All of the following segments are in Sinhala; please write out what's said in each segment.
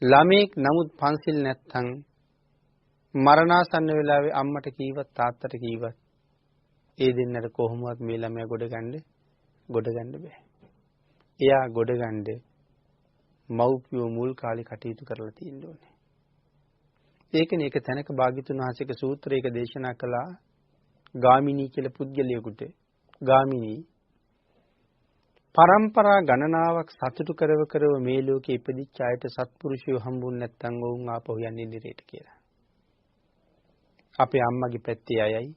ළමෙක් නමුත් පන්සිල් නැත්තම් මරණාසන්න වෙලාවේ අම්මට කීවත් තාත්තට කීවත් ඒ දෙන්නට කොහොමවත් මේ ළමයා ගොඩ ගන්න බෑ. එයා ගොඩ ගන්න මව්පියෝ මුල් කාලේ කටයුතු කරලා තියෙන්න ඕනේ. ඒකනේ එක තැනක භාග්‍යතුන් වහන්සේක සූත්‍රයක දේශනා කළා ගාමිණී කියලා පුද්ගලයෙකුට. ගාමිණී පරම්පරා ගණනාවක් සතුටු කරව මේ ලෝකේ ඉපදිච්ච අයට සත්පුරුෂයෝ හම්බුනේ නැත්නම් වුන් ආපහු යන්නේ නිරේට කියලා. අපේ අම්මගේ පැත්තේ අයයි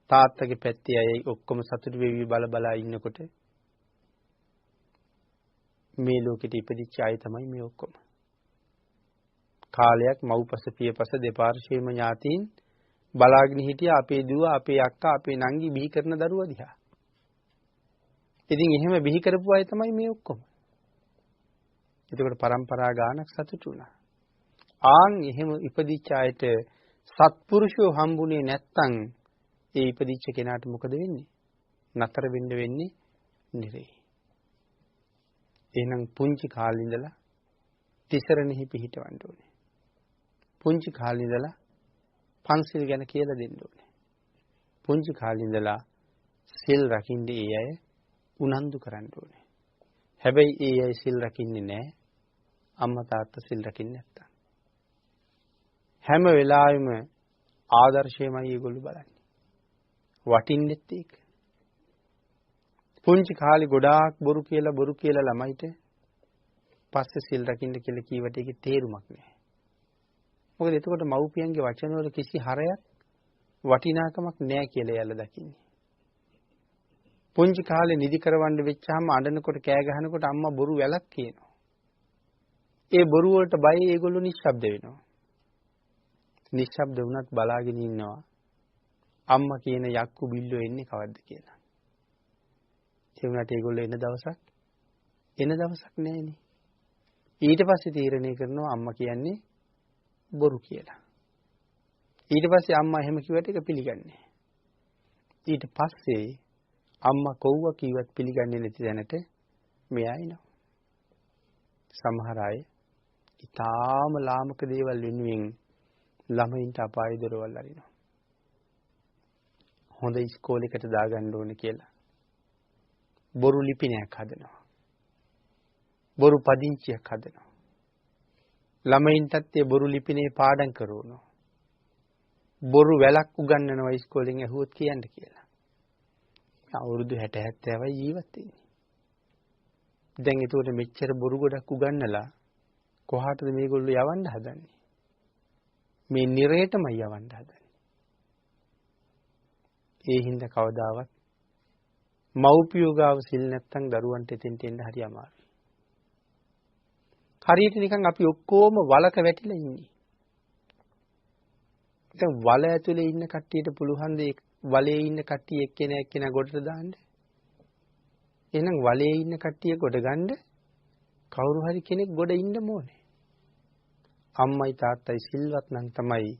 තාත්තගේ පැත්තේ අයයි ඔක්කොම සතුටු වෙවි බලා ඉන්නකොට මේ ලෝකෙට ඉපදිච්ච අය තමයි මේ ඔක්කොම. කාලයක් මව්පස පියපස දෙපාර්ශ්වයේම ඥාතීන් බලාගෙන හිටියා අපේ දුව, අපේ අක්කා, අපේ නංගි බිහි කරන දරුවා දිහා. ඉතින් එහෙම බිහි කරපු අය තමයි මේ ඔක්කොම. එතකොට පරම්පරා ගානක් සතුටු වුණා. ආන් එහෙම ඉපදිච්ච අයට සත්පුරුෂයෝ හම්බුනේ නැත්තම් ඒ ඉපදිච්ච කෙනාට මොකද වෙන්නේ? නතර වෙන්නේ නිරේ. එහෙනම් පුංචි කාලේ ඉඳලා තිසරණෙහි පිහිටවන්න ඕනේ. පුංචි කාලේ ඉඳලා පන්සිල් ගැන කියලා දෙන්න ඕනේ. පුංචි කාලේ ඉඳලා සිල් රකින්න ඒ අය උනන්දු කරන්න ඕනේ. හැබැයි ඒ අය සිල් රකින්නේ නැහැ. අම්මා තාත්තා සිල් රකින්නේ නැත්තම්. හැම වෙලාවෙම ආදර්ශයමයි ඒගොල්ලෝ බලන්නේ. වටින්නෙත් ඒක. පුංචි කාලේ ගොඩාක් බොරු කියලා ළමයිට පස්සේ සිල් රකින්න කියලා කීවට ඒකේ තේරුමක් නැහැ. මොකද එතකොට මව්පියන්ගේ වචන වල කිසි හරයක් වටිනාකමක් නැහැ කියලා එයාලා දකින්නේ. පුංචි කාලේ නිදි කරවන්න වෙච්චාම අඬනකොට කෑ ගහනකොට අම්මා බොරු වැලක් කියනවා. ඒ බොරු වලට බයි ඒගොල්ලෝ නිශ්ශබ්ද වෙනවා. නිශ්ශබ්ද වුණත් බලාගෙන ඉන්නවා. අම්මා කියන යක්කු බිල්ලෝ එන්නේ කවද්ද කියලා. ඒ වුණාට ඒගොල්ලෝ එන දවසක් නැහැනේ. ඊට පස්සේ තීරණය කරනවා අම්මා කියන්නේ බොරු කියලා. ඊට පස්සේ අම්මා එහෙම කිව්වට ඒක පිළිගන්නේ. ඊට පස්සේ අම්මා කොව්වා කිව්වත් පිළිගන්නේ නැති දැනට මෙයා එනවා. සමහර අය ඊටාම ලාමක දේවල් වෙනුවෙන් ළමයින්ට අපාය දොරවල් අරිනවා. හොඳ ඉස්කෝලේකට දාගන්න ඕනේ කියලා බොරු ලිපිනයක් හදනවා. බොරු පදිංචියක් හදනවා. ළමයින්ටත් ඒ බොරු ලිපිනේ පාඩම් කරවනවා. බොරු වැලක් උගන්වනවා ඉස්කෝලෙන් ඇහුවොත් කියන්න කියලා. අවුරුදු 60 70යි ජීවත් වෙන්නේ. දැන් ඒතකොට මෙච්චර බොරු ගොඩක් උගන්වලා කොහාටද මේගොල්ලෝ යවන්න හදන්නේ? මේ නිරේටමයි යවන්න හදන්නේ. ඒ හින්දා කවදාවත් මව්පියෝ ගාව සිල් නැත්තම් දරුවන්ට එතෙන්ට එන්න හරි අමාරුයි. හරියට නිකන් අපි ඔක්කොම වලක වැටිලා ඉන්නේ. දැන් වල ඇතුලේ ඉන්න කට්ටියට පුළුවන් ද වලේ ඉන්න කට්ටිය එක්කෙනා ගොඩට දාන්න? එහෙනම් වලේ ඉන්න කට්ටිය ගොඩ ගන්න කවුරු හරි කෙනෙක් ගොඩ ඉන්න ඕනේ. අම්මයි තාත්තයි සිල්වත් නම් තමයි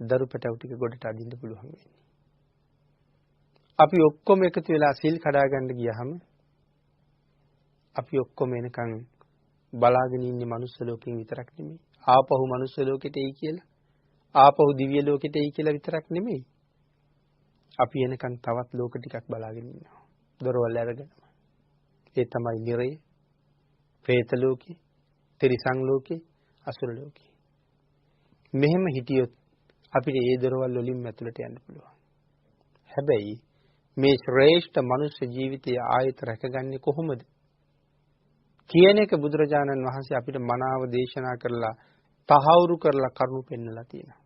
දරු පැටවු ටික ගොඩට අදින්න පුළුවන් වෙන්නේ. අපි ඔක්කොම එකතු වෙලා සිල් කඩා ගන්න ගියහම අපි ඔක්කොම එනකන් බලාගෙන ඉන්නේ මනුස්ස ලෝකෙන් විතරක් නෙමෙයි. ආපහු මනුස්ස ලෝකෙට එයි කියලා, ආපහු දිව්‍ය ලෝකෙට එයි කියලා විතරක් නෙමෙයි. අපි එනකන් තවත් ලෝක ටිකක් බලාගෙන ඉන්නවා. දොරවල් අරගෙනම. ඒ තමයි නිරය, പ്രേත ලෝකේ, තිරිසන් ලෝකේ, අසුර ලෝකේ. මෙහෙම හිටියොත් අපිට ඒ දොරවල් වලින් ඇතුළට යන්න පුළුවන්. හැබැයි මේ ශ්‍රේෂ්ඨ මනුෂ්‍ය ජීවිතය ආයත රැකගන්නේ කොහොමද කියන එක බුදුරජාණන් වහන්සේ අපිට මනාව දේශනා කරලා තහවුරු කරලා කරුණු පෙන්නලා තියෙනවා.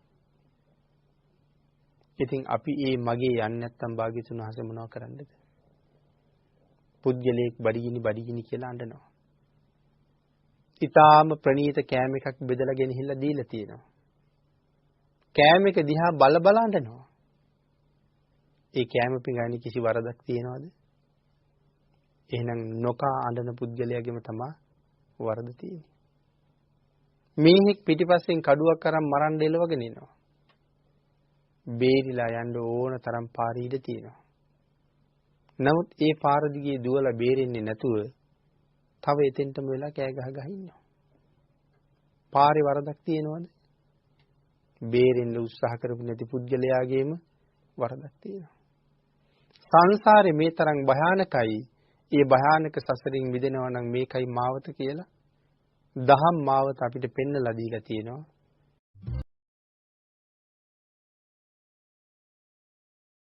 ඉතින් අපි මේ මගේ යන්නේ නැත්තම් භාග්‍යතුන් වහන්සේ මොනව කරන්නද? පුද්ගලයෙක් බඩගිනි කියලා අඬනවා. ඊටාම ප්‍රණීත කෑම එකක් බෙදලා ගෙනහිල්ලා දීලා තියෙනවා. කෑම එක දිහා බල අඬනවා. ඒ කෑම පිඟානේ කිසි වරදක් තියනවද? එහෙනම් නොකා අඬන පුද්ගලයාගෙම තමයි වරද තියෙන්නේ. මිනිහෙක් පිටිපස්සෙන් කඩුවක් අරන් මරන්න එළවගෙන ඉනවා. බේරිලා යන්න ඕන තරම් පාර ඉඳ තියෙනවා. නමුත් ඒ පාර දිගේ දුවලා බේරෙන්නේ නැතුව තව එතෙන්ටම වෙලා කෑ ගහ ඉන්නවා. පාරේ වරදක් තියෙනවද? බේරෙන්න උත්සාහ කරපු නැති පුද්ගලයාගේම වරදක් තියෙනවා. සංසාරේ මේ තරම් භයානකයි. ඒ භයානක සසරින් මිදෙනවා නම් මේකයි මාවත කියලා. දහම් මාවත අපිට පෙන්නලා දීලා තියෙනවා.